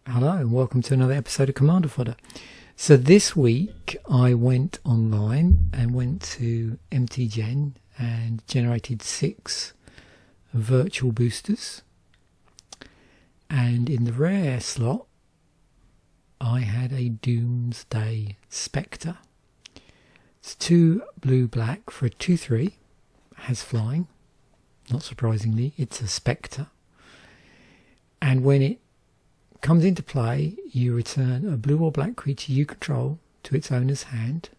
Hello and welcome to another episode of Commander Fodder. So this week I went online and went to MTGen and generated 6 virtual boosters, and in the rare slot I had a Doomsday Specter. It's 2 blue-black for a 2/3, has flying, not surprisingly it's a Spectre, and when it comes into play, you return a blue or black creature you control to its owner's hand.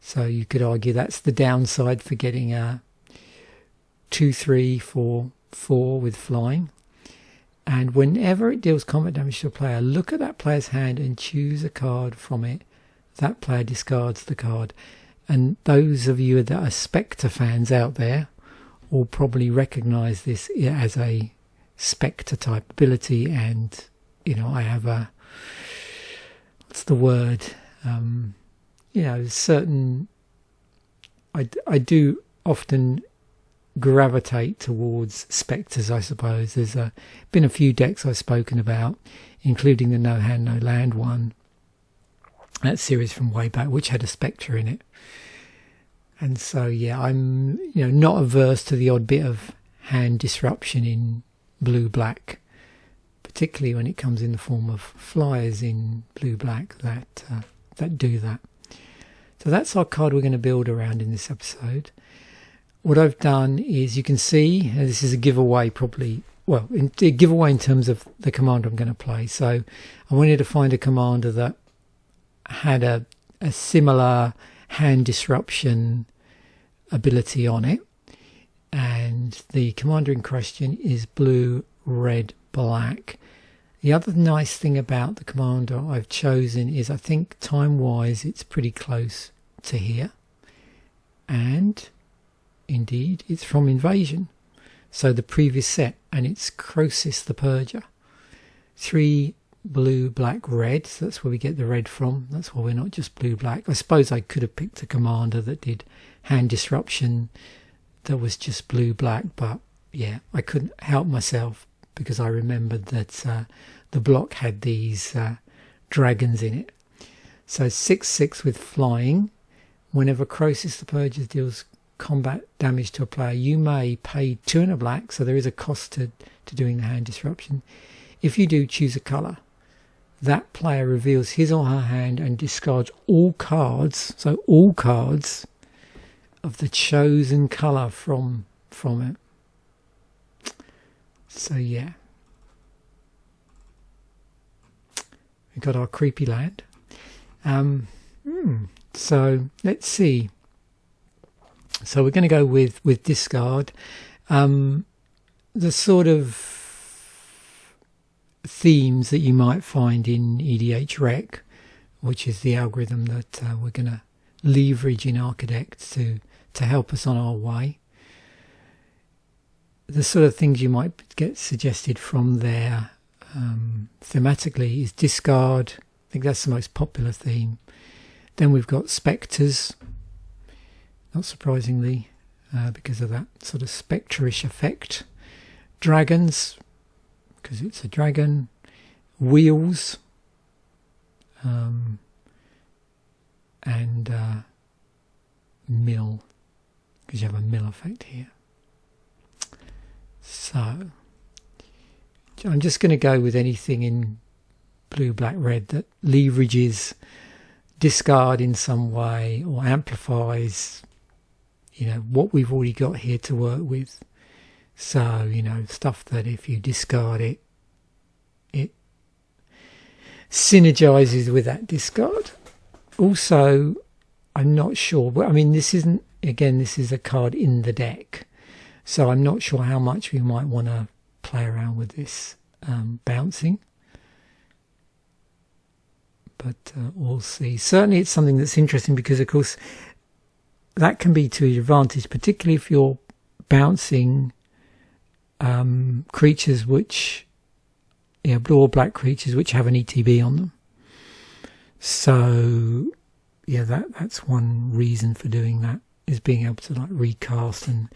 So you could argue that's the downside for getting a 2/3 for 4 with flying. And whenever it deals combat damage to a player, look at that player's hand and choose a card from it. That player discards the card. And those of you that are Spectre fans out there will probably recognise this as a Spectre type ability, and I have a, what's the word, certain, I do often gravitate towards Spectres, I suppose. There's been a few decks I've spoken about, including the No Hand No Land one, that series from way back, which had a Spectre in it. And so I'm not averse to the odd bit of hand disruption in blue-black, particularly when it comes in the form of flyers in blue-black that do that. So that's our card we're going to build around in this episode. What I've done is, you can see, this is a giveaway probably, a giveaway in terms of the commander I'm going to play. So I wanted to find a commander that had a similar hand disruption ability on it. And the commander in question is blue, red, black. The other nice thing about the commander I've chosen is, I think time-wise it's pretty close to here. And indeed it's from Invasion, so the previous set, and it's Crosis the Purger. 3 blue, black, red, so that's where we get the red from. That's why we're not just blue, black. I suppose I could have picked a commander that did hand disruption that was just blue black, but I couldn't help myself because I remembered that the block had these dragons in it. So 6/6 with flying. Whenever Crosis the Purger deals combat damage to a player, you may pay 2 and a black, so there is a cost to doing the hand disruption. If you do, choose a colour. That player reveals his or her hand and discards all cards, so all cards of the chosen colour from it. So we've got our creepy land. So let's see. So we're going to go with discard. The sort of themes that you might find in edhrec, which is the algorithm that we're going to leverage in archidekt to help us on our way. The sort of things you might get suggested from there thematically is discard. I think that's the most popular theme. Then we've got spectres, not surprisingly, because of that sort of spectre-ish effect. Dragons, because it's a dragon. Wheels, and mill, because you have a mill effect here. So I'm just going to go with anything in blue, black, red that leverages discard in some way or amplifies what we've already got here to work with. So stuff that if you discard it synergizes with that discard. Also, I'm not sure, but this is a card in the deck, so I'm not sure how much we might want to play around with this bouncing, but we'll see. Certainly it's something that's interesting because, of course, that can be to your advantage, particularly if you're bouncing creatures which, blue or black creatures which have an ETB on them. So that's one reason for doing that, is being able to recast, and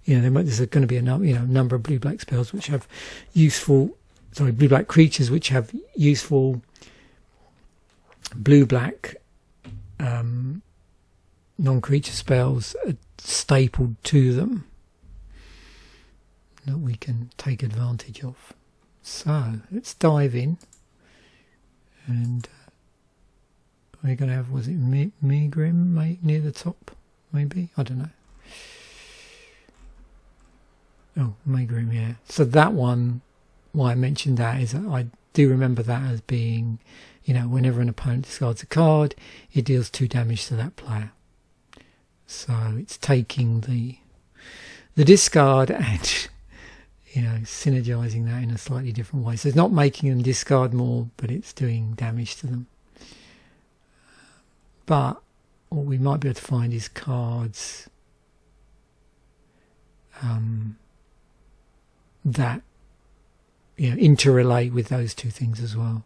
there's going to be a number of blue black spells which have blue black creatures which have useful blue-black non-creature spells are stapled to them that we can take advantage of. So let's dive in, and we're going to have, was it Megrim near the top, maybe? I don't know. Oh, Megrim, yeah. So that one, why I mentioned that is that I do remember that as being, you know, whenever an opponent discards a card, it deals 2 damage to that player. So it's taking the discard and, you know, synergizing that in a slightly different way. So it's not making them discard more, but it's doing damage to them. But what we might be able to find is cards that, you know, interrelate with those two things as well.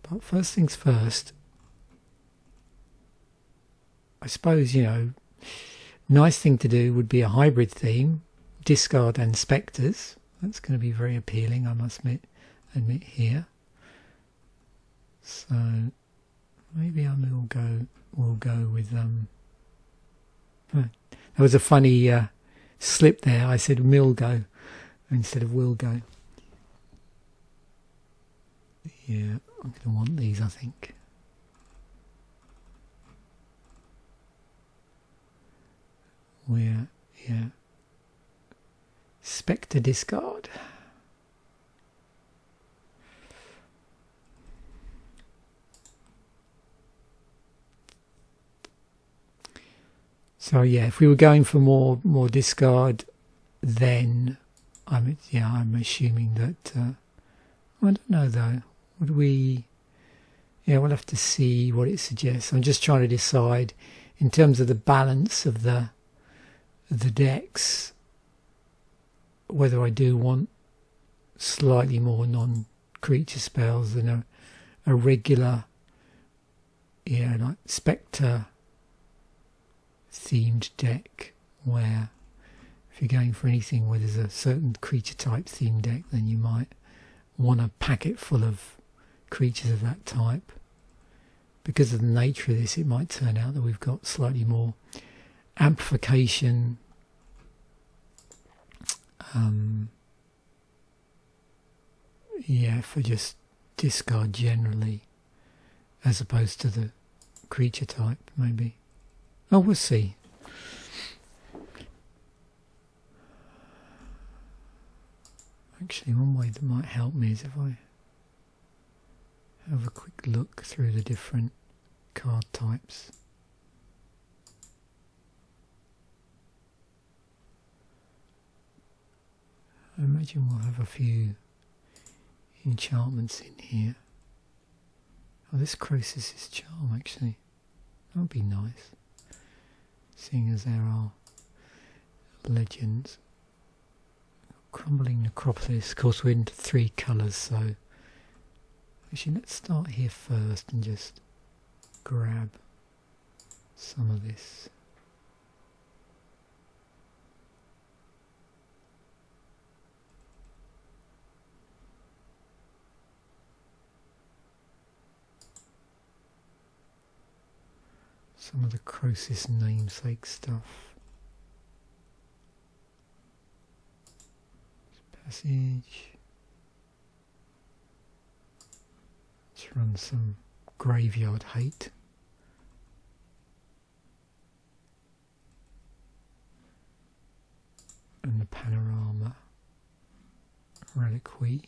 But first things first, I suppose, you know, nice thing to do would be a hybrid theme, discard and spectres. That's going to be very appealing, I must admit here. So maybe we'll go with there was a funny slip there. I said Milgo instead of will go. Yeah, I'm going to want these, I think. Yeah. Spectre discard. So yeah, if we were going for more discard, then I'm assuming that I don't know though. Would we? Yeah, we'll have to see what it suggests. I'm just trying to decide in terms of the balance of the decks whether I do want slightly more non-creature spells than a regular, like Spectre themed deck, where if you're going for anything where there's a certain creature type themed deck, then you might want a packet full of creatures of that type. Because of the nature of this, it might turn out that we've got slightly more amplification for just discard generally, as opposed to the creature type, maybe. Oh, we'll see. Actually, one way that might help me is if I have a quick look through the different card types. I imagine we'll have a few enchantments in here. Oh, this Crosis is charm, actually. That would be nice, seeing as there are legends. Crumbling Necropolis. Of course, we're into 3 colours, so actually let's start here first and just grab some of this. Some of the Crosis namesake stuff. Passage. Let's run some Graveyard Hate. And the Panorama. Reliquary.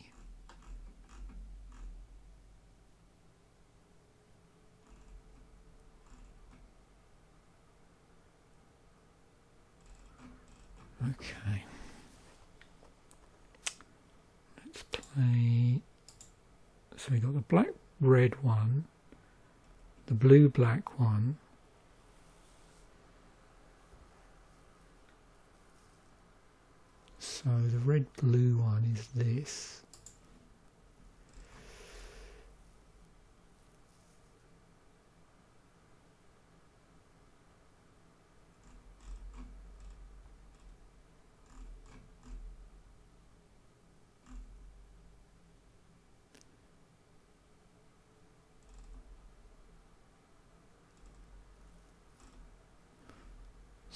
Okay. Let's play. So we got the black-red one, the blue-black one, so the red-blue one is this.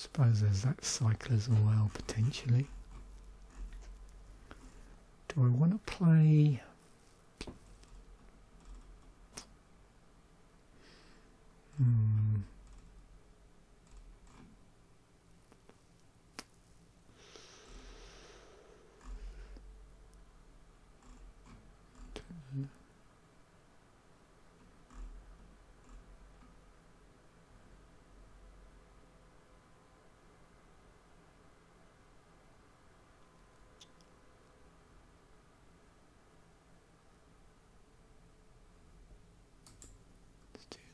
Suppose there's that cycle as well, potentially. Do I want to play...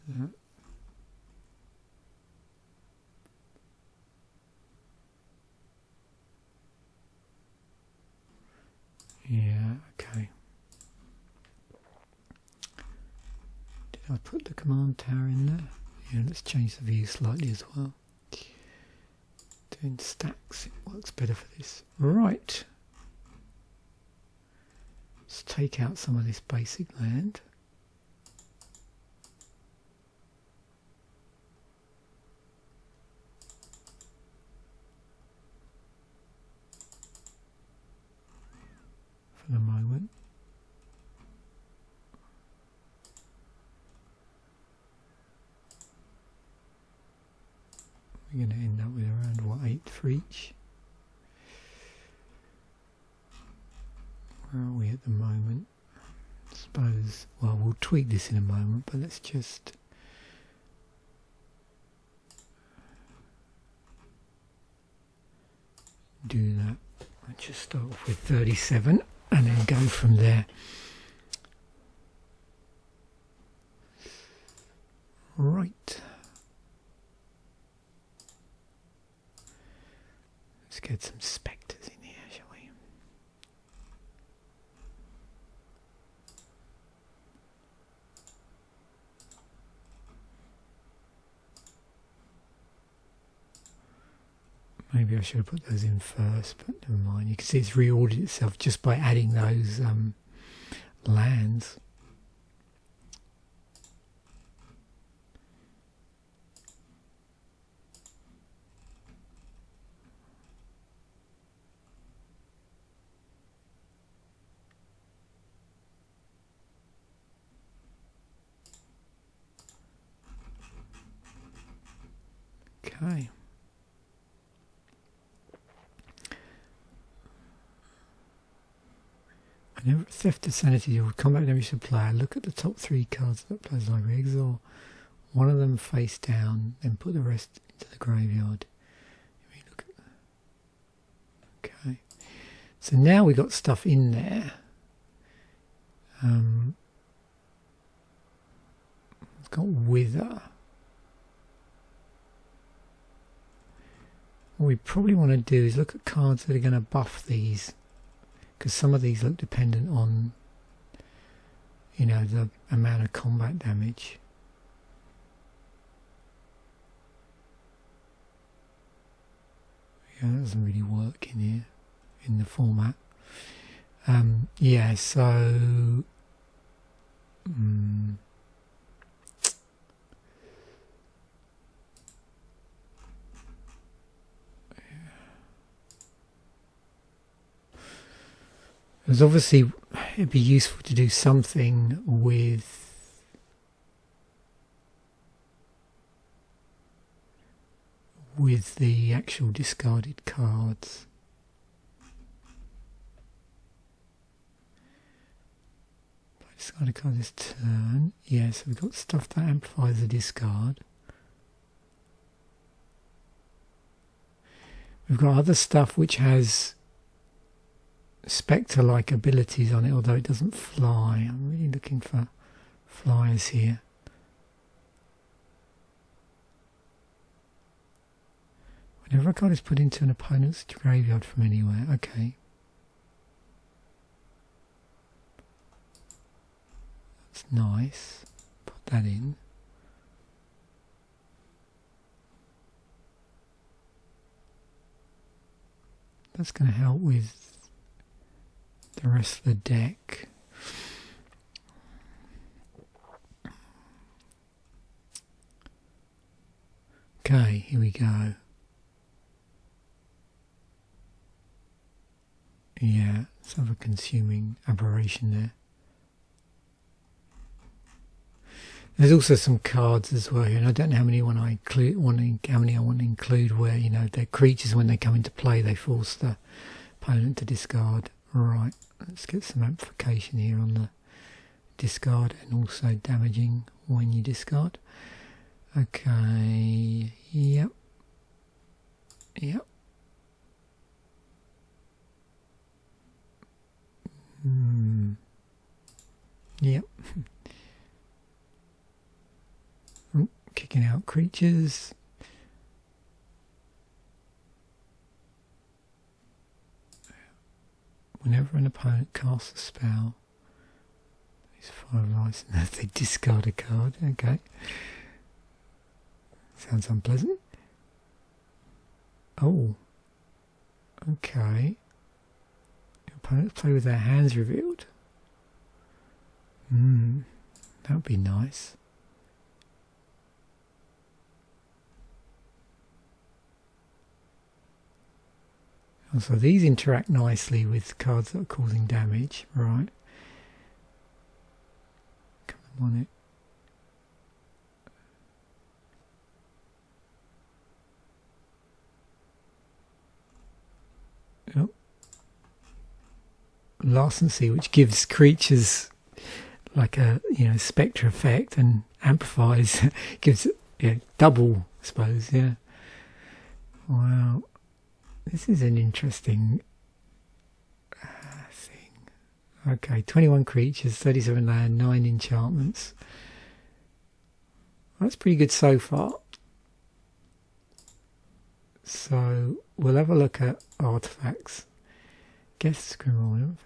that. Yeah, okay. Did I put the command tower in there? Yeah, let's change the view slightly as well. Doing stacks, it works better for this. Right. Let's take out some of this basic land. For the moment. We're going to end up with around, what, 8 for each? Where are we at the moment? I suppose, well, we'll tweak this in a moment, but let's just... do that. Let's just start off with 37 and then go from there. Right. Let's get some spectres in here, shall we? Maybe I should have put those in first, but never mind. You can see it's reordered itself just by adding those lands. Okay. Whenever Theft of Sanity or combat damage to player, look at the top 3 cards of that player's library. Exile one of them face down, then put the rest into the graveyard. Look at okay. So now we got stuff in there. It's got Wither. What we probably want to do is look at cards that are going to buff these, because some of these look dependent on, you know, the amount of combat damage. Yeah, that doesn't really work in here, in the format. Yeah, so... Because obviously it'd be useful to do something with the actual discarded cards. Discard a card this turn. Yeah, so we've got stuff that amplifies the discard. We've got other stuff which has Spectre-like abilities on it, although it doesn't fly. I'm really looking for flyers here. Whenever a card is put into an opponent's graveyard from anywhere, okay. That's nice. Put that in. That's going to help with the rest of the deck. Okay, here we go. Yeah, let's have a Consuming Aberration there. There's also some cards as well here, and I don't know how many I want to include where, you know, they're creatures when they come into play, they force the opponent to discard. Right, let's get some amplification here on the discard and also damaging when you discard. Okay, yep. Yep. Yep. Kicking out creatures. Whenever an opponent casts a spell, these 5 lives, and they discard a card. Okay. Sounds unpleasant. Oh. Okay. Opponents play with their hands revealed. That would be nice. So these interact nicely with cards that are causing damage, right? Come on it. Oh. Larcency, which gives creatures like a, you know, Spectre effect and amplifies, gives it double, I suppose, yeah. Wow. This is an interesting thing. Okay, 21 creatures, 37 land, 9 enchantments. That's pretty good so far. So we'll have a look at artifacts. Guess Scream.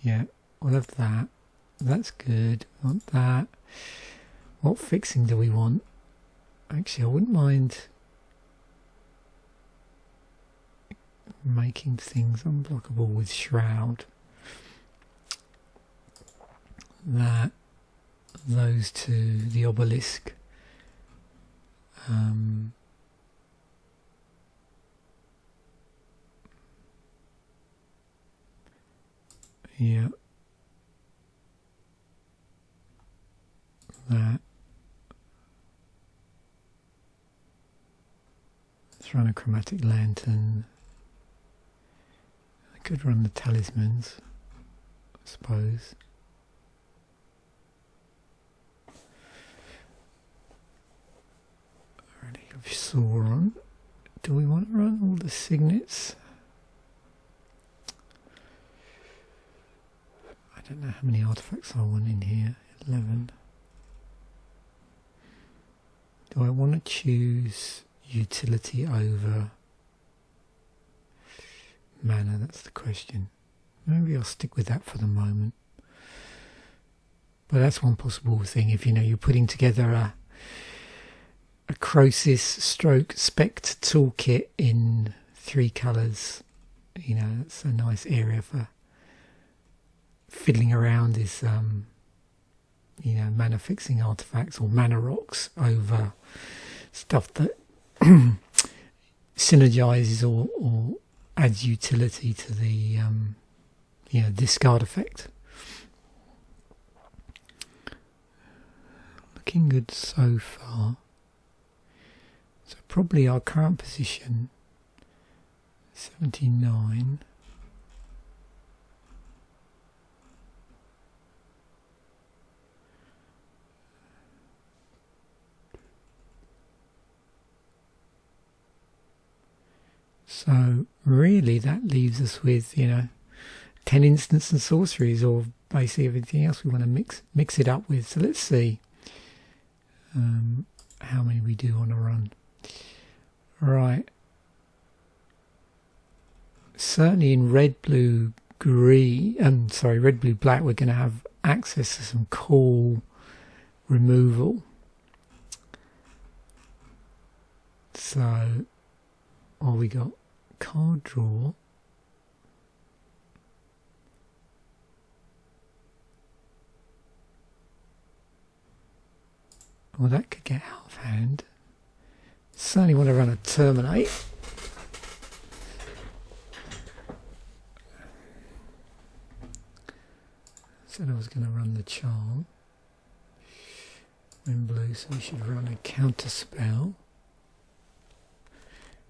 Yeah, we'll have that. That's good. We want that. What fixing do we want? Actually, I wouldn't mind making things unblockable with Shroud. That, those two, the obelisk. Yeah. That. Let's run a Chromatic Lantern. I could run the talismans, I suppose. I already have Sauron. Do we want to run all the signets? I don't know how many artifacts I want in here. 11. Do I want to choose utility over mana? That's the question. Maybe I'll stick with that for the moment. But that's one possible thing. If you know you're putting together a Crosis stroke Spectre toolkit in 3 colours, you know, that's a nice area for fiddling around. Is you know, mana fixing artifacts or mana rocks over stuff that synergizes or adds utility to the you know, discard effect. Looking good so far. So probably our current position 79. So really that leaves us with, you know, 10 instants and sorceries, or basically everything else we want to mix it up with. So let's see how many we do on a run. Right. Certainly in red, blue, green, red, blue, black, we're going to have access to some cool removal. So, what we got? Card draw. Well, that could get out of hand. Certainly want to run a Terminate. Said I was going to run the charm. In blue, so we should run a Counterspell.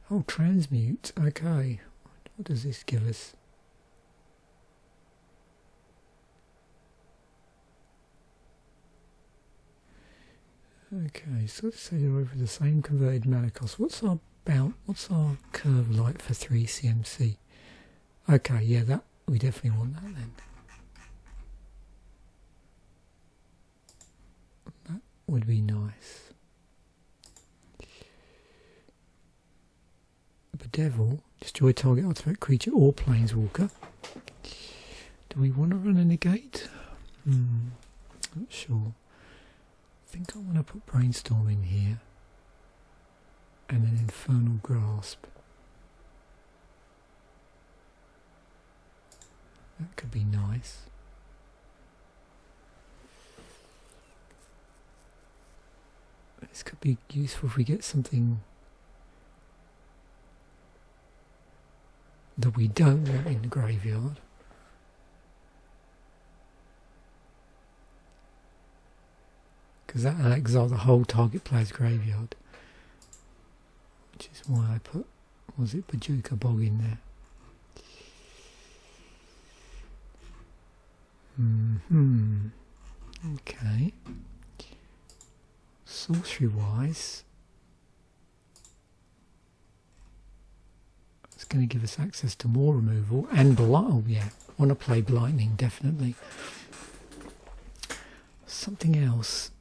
Oh, transmute. Okay. What does this give us? Okay, so let's say they're over the same converted mana cost. What's our curve like for 3 CMC? Okay, yeah, that we definitely want that then. That would be nice. Bedevil, destroy target artifact, creature or planeswalker. Do we want to run a negate? Not sure. I think I want to put Brainstorm in here and an Infernal Grasp. That could be nice. This could be useful if we get something that we don't want in the graveyard. Because that'll exile the whole target player's graveyard. Which is why I put, was it Bojuka Bog in there? Okay. Sorcery wise, it's going to give us access to more removal and oh yeah, want to play Blightning definitely. Something else.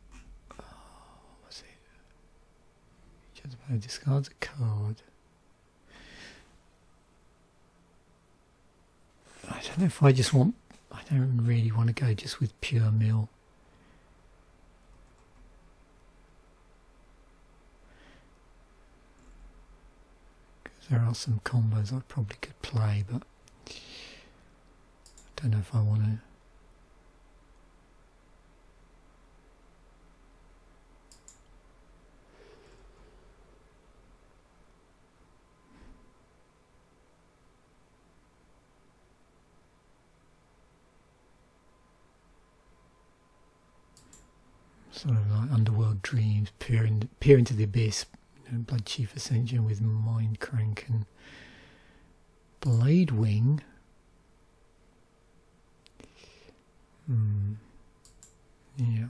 Oh, what was it? Just discards a card. I don't know if I just want. I don't really want to go just with pure mill. Because there are some combos I probably could play, but I don't know if I want to. Sort of like Underworld Dreams, peer into the Abyss, Blood Chief Ascension with Mind Crank and Blade Wing. Yeah.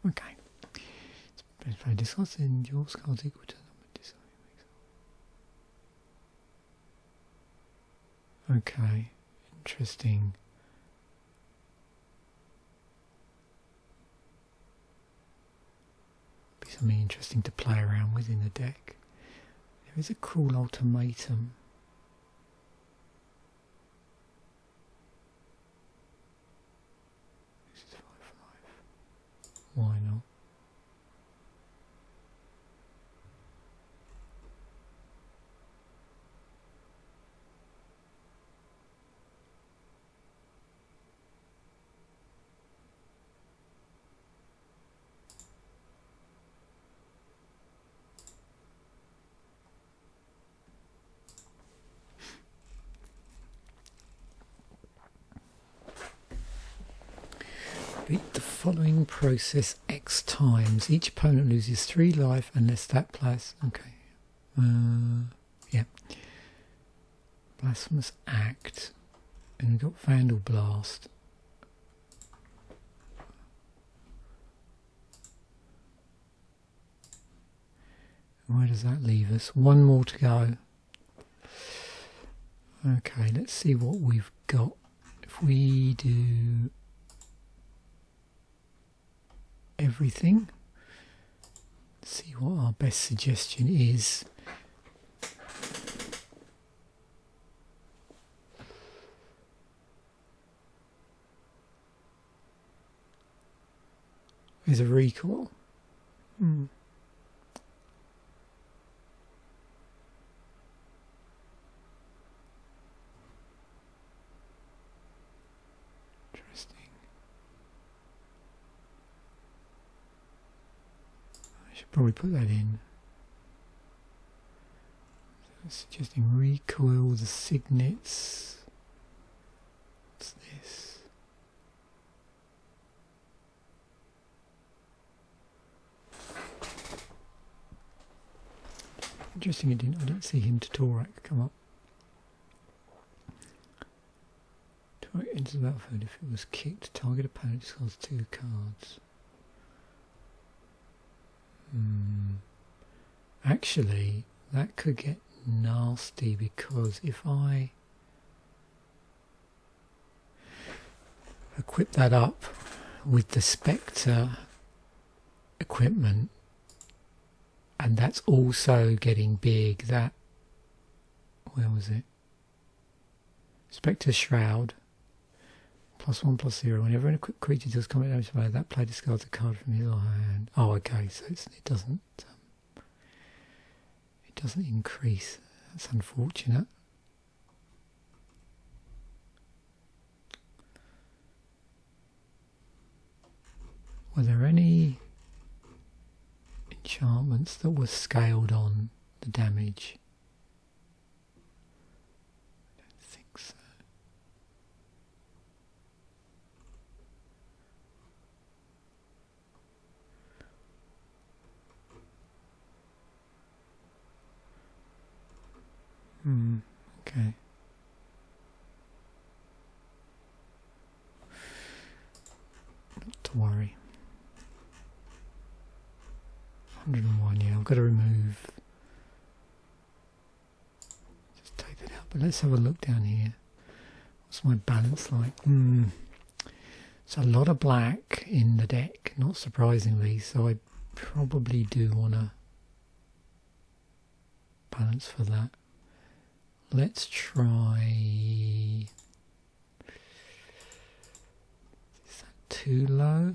Okay. It's very disgusting. Your cards equal to the number. Okay. Interesting. Something interesting to play around with in the deck. There is a Cruel Ultimatum. This is 5/5. Why not? Repeat the following process X times. Each opponent loses 3 life unless that plays. Okay. Yeah. Blasphemous Act. And we've got Vandal Blast. Where does that leave us? 1 more to go. Okay, let's see what we've got. If we do everything, see what our best suggestion is. There's a recoil. Probably put that in. Suggesting recoil, the signets. What's Interesting, I didn't see Hypnotic come up. Target enters the battlefield. If it was kicked, target opponent discards 2 cards. Actually, that could get nasty because if I equip that up with the Spectre equipment, and that's also getting big, that, where was it? Spectre Shroud, +1/+0. Whenever an equipped creature deals combat damage to player, that player discards a card from his or her hand. Oh, okay, so it doesn't increase. That's unfortunate. Were there any enchantments that were scaled on the damage? I don't think so. Okay. Not to worry. 101, yeah, I've got to remove. Just take that out. But let's have a look down here. What's my balance like? So a lot of black in the deck, not surprisingly, so I probably do want to balance for that. Let's try. Is that too low?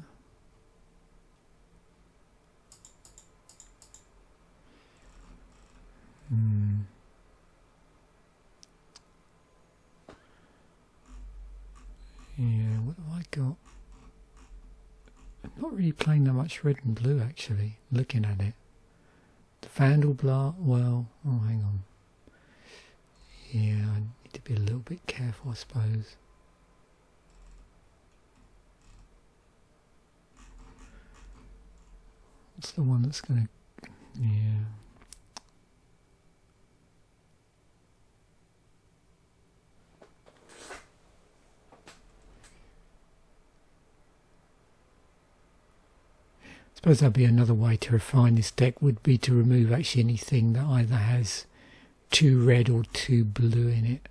Yeah, what have I got? I'm not really playing that much red and blue actually, looking at it. The Vandal Blast, well, oh hang on. Yeah, I need to be a little bit careful, I suppose. What's the one that's going to... Yeah. I suppose that'd be another way to refine this deck, would be to remove actually anything that either has 2 red or 2 blue in it.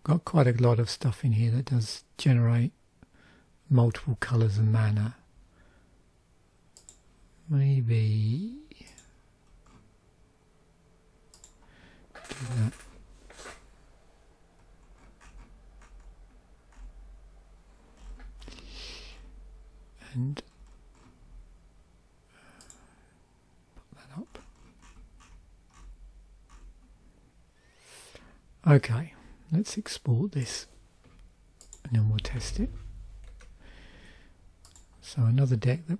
Got quite a lot of stuff in here that does generate multiple colours and mana. Maybe do that. And put that up. Okay, let's export this and then we'll test it. So another deck that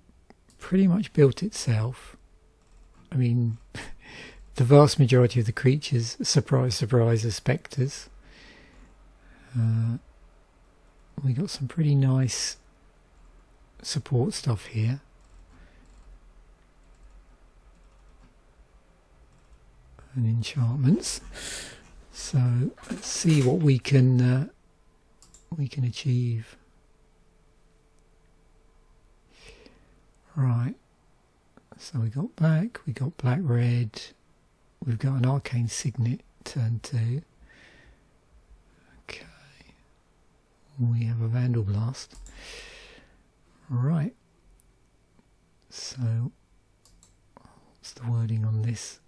pretty much built itself. I mean, the vast majority of the creatures, surprise, surprise, are spectres. We got some pretty nice support stuff here. And enchantments. So let's see what we can achieve. Right. So we got black, red, we've got an Arcane Signet turn 2. Okay. We have a Vandal Blast. Right. So what's the wording on this?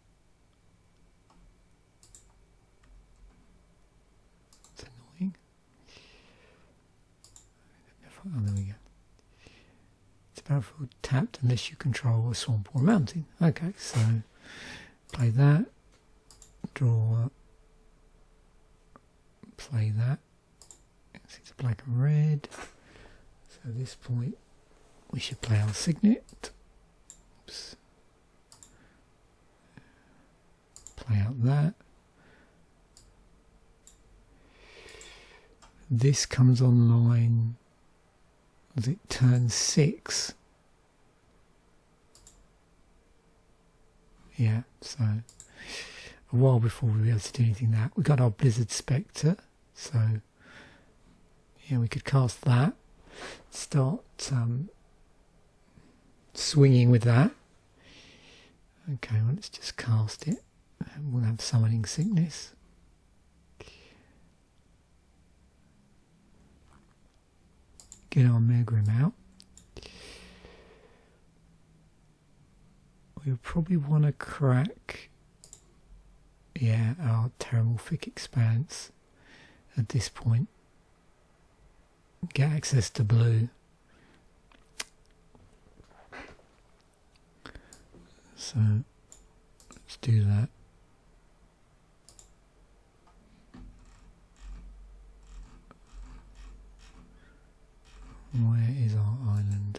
It's annoying. Oh, there we go. It's battlefield tapped unless you control a swamp or a mountain. Okay, so play that. Draw. Play that. It's black and red. So at this point we should play our Signet. Oops. Play out that. this comes online, was it turn 6? Yeah, so a while before we'll be able to do anything like that. We got our Blizzard Specter, so yeah, we could cast that, start swinging with that. Okay, well, let's just cast it. We'll have Summoning Sickness. Get our Megrim out. We'll probably want to crack, yeah, our Terramorphic Expanse at this point. Get access to blue. So let's do that. Where is our island?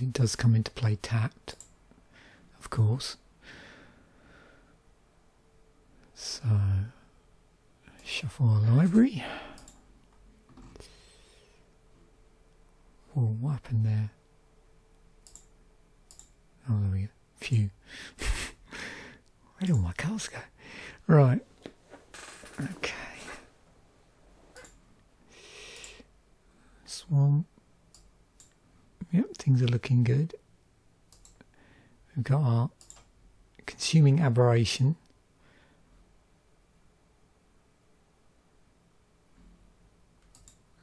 It does come into play tapped, of course. So shuffle our library. Oh, what happened there? Oh, there we go. Phew. Where did all my cards go? Right. Okay. Swamp. Yep, things are looking good. We've got our Consuming Aberration.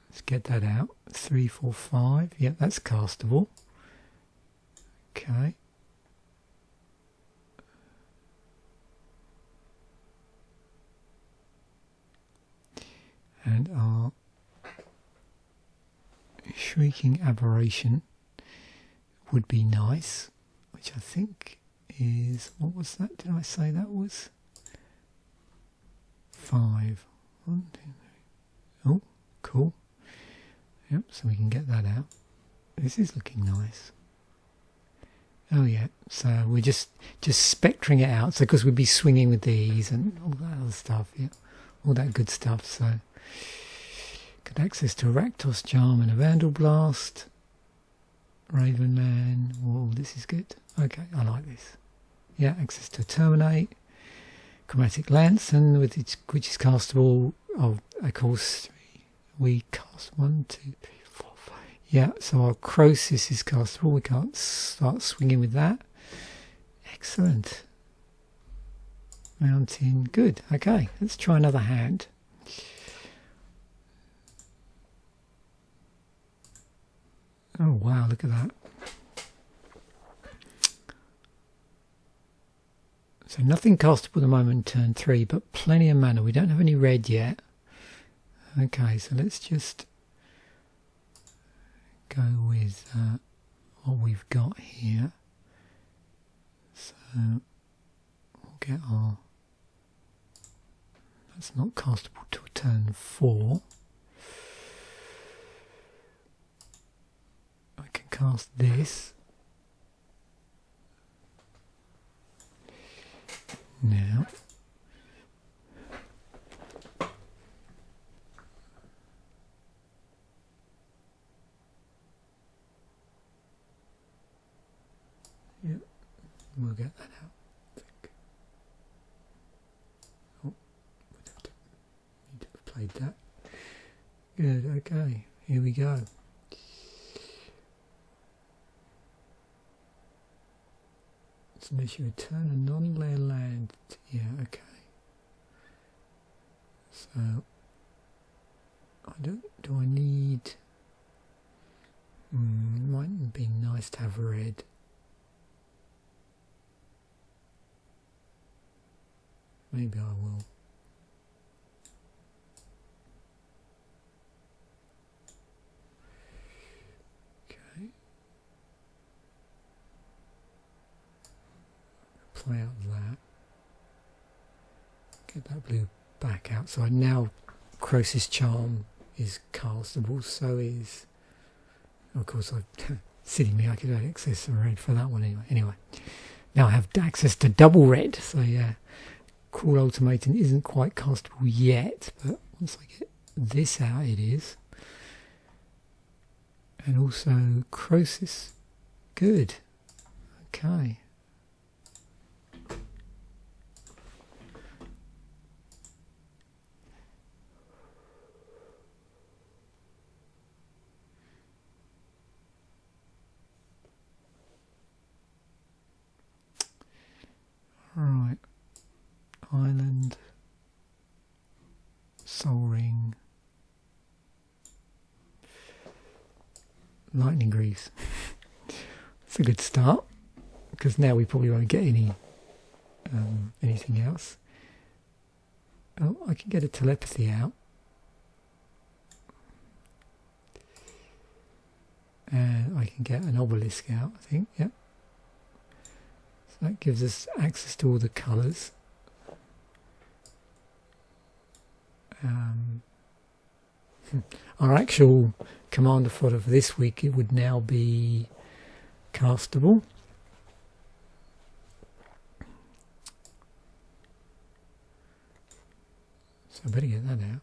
Let's get that out. 3, 4, 5. Yep, that's castable. Okay. And our Shrieking Aberration would be nice, which I think is, what was that? Did I say that was 5? 1, 2, 3. Oh, cool. Yep, so we can get that out. This is looking nice. Oh yeah, so we're just spectring it out, so because we'd be swinging with these and all that other stuff, yeah, all that good stuff. So got access to a Rakdos Charm and a Vandal Blast. Ravenman. Whoa, this is good. Okay, I like this. Yeah, access to Terminate. Chromatic Lantern, which is castable. Oh, of course, we cast 1, 2, 3, 4, 5. Yeah, so our Crosis is castable. We can't start swinging with that. Excellent. Mountain. Good. Okay, let's try another hand. Oh wow, look at that. So nothing castable at the moment, turn 3, but plenty of mana. We don't have any red yet. Okay, so let's just go with what we've got here. So we'll get our... That's not castable till turn 4. I can cast this. Now, yep, we'll get that out, I think. Oh, we'd have to need to have played that. Good, okay, here we go. Unless you return a non-layer land, yeah, okay. So, do I need, might be nice to have red. Maybe I will. Play out that. Get that blue back out. So now Crosis Charm is castable, so is... Of course, silly me, I could have access to red for that one anyway. Anyway, now I have access to double red, so yeah. Cruel Ultimatum isn't quite castable yet, but once I get this out it is. And also Crosis. Good. Okay. Right. Island. Soul Ring. Lightning Greaves. It's a good start, because now we probably won't get anything else. Oh, I can get a telepathy out. And I can get an obelisk out, I think, yep. So that gives us access to all the colours. Our actual Commander Fodder for this week, it would now be castable. So I better get that out.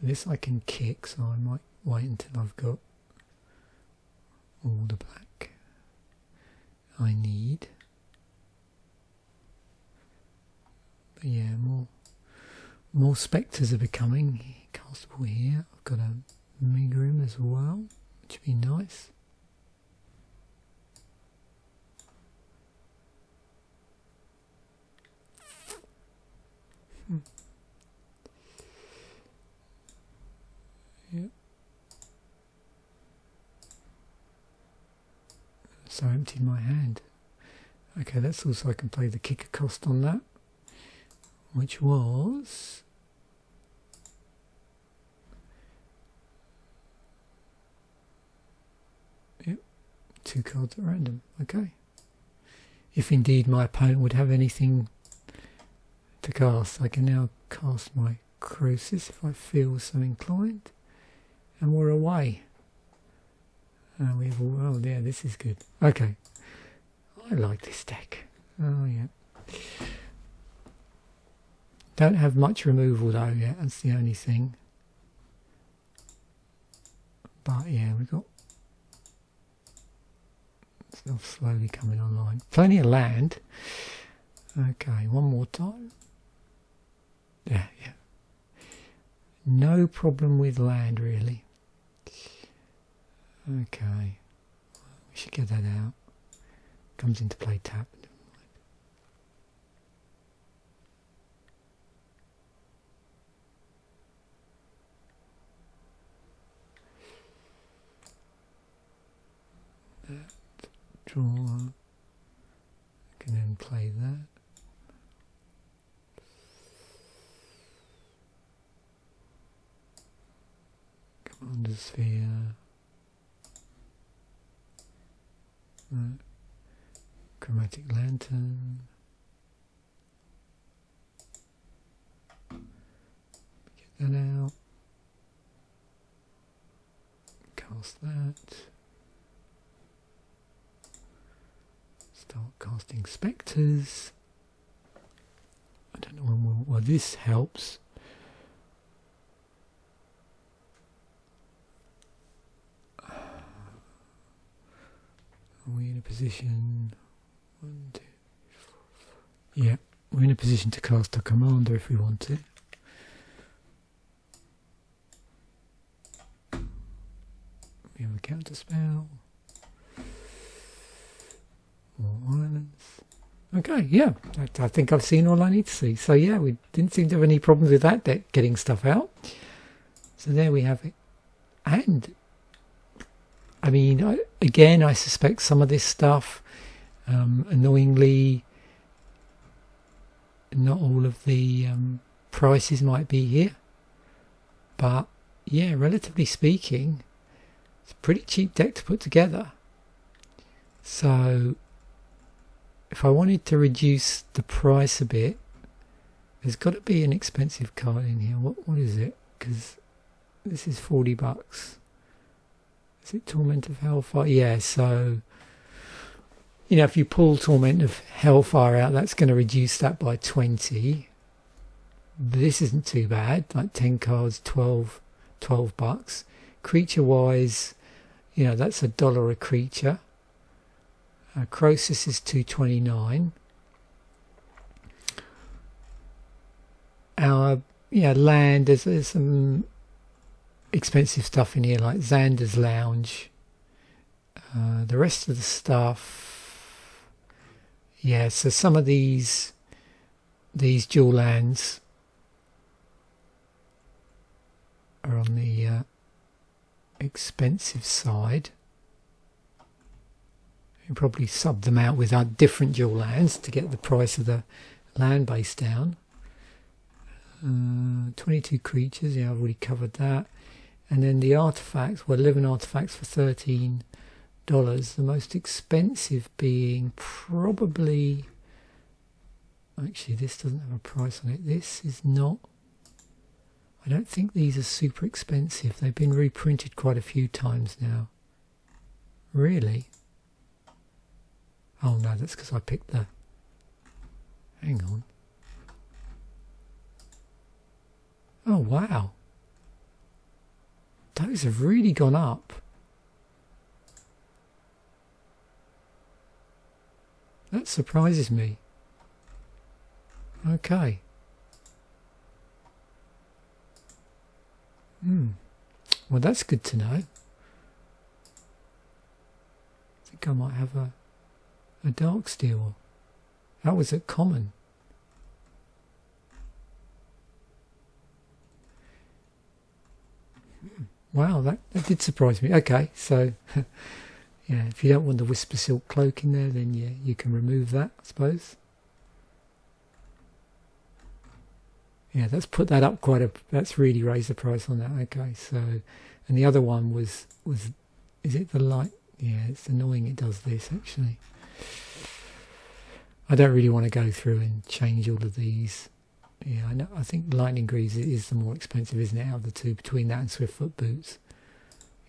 This I can kick, so I might wait until I've got all the black I need. But yeah, more spectres are becoming castable here. I've got a Megrim as well, which would be nice. Yep. So I emptied my hand. Okay, that's also I can play the kicker cost on that, which was yep, 2 cards at random. Okay. If indeed my opponent would have anything to cast, I can now cast my Crosis if I feel so inclined. And we're away. And we have all, oh yeah, this is good. Okay. I like this deck. Oh yeah. Don't have much removal though yet, that's the only thing. But yeah, we've got stuff slowly coming online. Plenty of land. Okay, one more time. Yeah. No problem with land really. Okay, we should get that out. Comes into play tap. That, draw. I can then play that. Commander Sphere. Chromatic Lantern. Get that out. Cast that. Start casting spectres. I don't know when well this helps. Are we in a position? 1, 2, 3, 4, 5. Yeah, we're in a position to cast a commander if we want to. We have a counterspell. More islands. Okay, yeah, I think I've seen all I need to see. So yeah, we didn't seem to have any problems with that deck getting stuff out. So there we have it. And I mean, again, I suspect some of this stuff, annoyingly, not all of the prices might be here. But, yeah, relatively speaking, it's a pretty cheap deck to put together. So, if I wanted to reduce the price a bit, there's got to be an expensive card in here. What is it? Because this is $40. Is it Torment of Hellfire? Yeah, so you know, if you pull Torment of Hellfire out, that's going to reduce that by 20. But this isn't too bad, like 10 cards, 12 bucks. Creature wise, you know, that's $1 a creature. Crosis is $2.29. Our land, there's some expensive stuff in here like Xander's Lounge. The rest of the stuff, yeah, so some of these dual lands are on the expensive side. You probably sub them out with our different dual lands to get the price of the land base down. 22 creatures, yeah, I've already covered that. And then the artifacts, well, 11 artifacts for $13. The most expensive being probably, actually this doesn't have a price on it. This is not, I don't think these are super expensive. They've been reprinted quite a few times now. Really? Oh no, that's because I picked the, hang on. Oh wow. Those have really gone up. That surprises me. Okay. Well, that's good to know. I think I might have a dark steel. That was at common. Wow, that did surprise me. Okay, so yeah, if you don't want the Whisper Silk Cloak in there, then yeah, you can remove that, I suppose. Yeah, that's put that up quite a, that's really raised the price on that. Okay, so, and the other one was, is it the light? Yeah, it's annoying it does this actually. I don't really want to go through and change all of these. Yeah, I know. I think Lightning Greaves is the more expensive, isn't it, out of the two, between that and Swiftfoot Boots.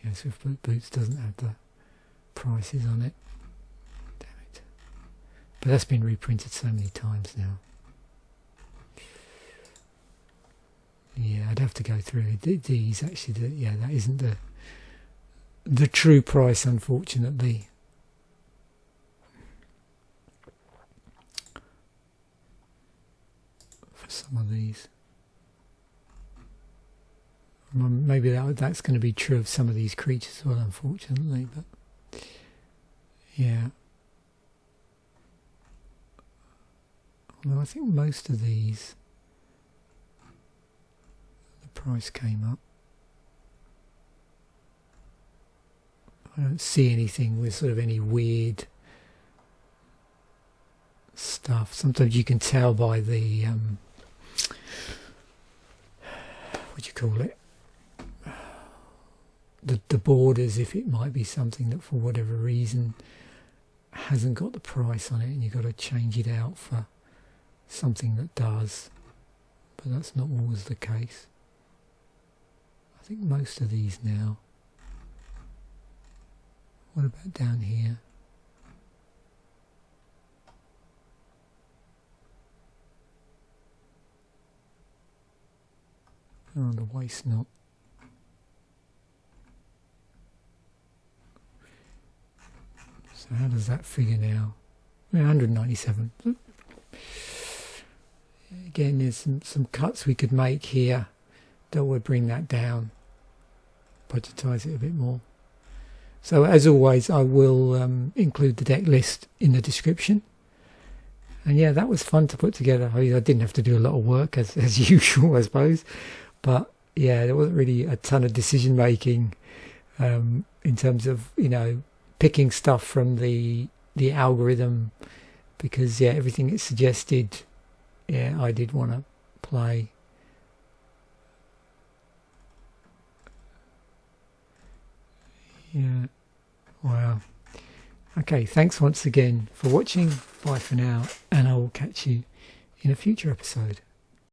Yeah, Swiftfoot Boots doesn't have the prices on it. Damn it. But that's been reprinted so many times now. Yeah, I'd have to go through these actually. Yeah, that isn't the true price, unfortunately. For some of these, maybe that's going to be true of some of these creatures as well, unfortunately. But yeah, although I think most of these, the price came up. I don't see anything with sort of any weird stuff. Sometimes you can tell by the what do you call it, the borders, if it might be something that for whatever reason hasn't got the price on it and you've got to change it out for something that does, but that's not always the case. I think most of these now. What about down here? Oh, the waste knot. So how does that figure now? 197. Again, there's some cuts we could make here that would bring that down, budgetize it a bit more. So as always, I will include the deck list in the description. And yeah, that was fun to put together. I didn't have to do a lot of work as usual, I suppose. But yeah, there wasn't really a ton of decision making in terms of, you know, picking stuff from the algorithm, because yeah, everything it suggested, yeah, I did want to play. Yeah, wow. Okay, thanks once again for watching. Bye for now, and I will catch you in a future episode.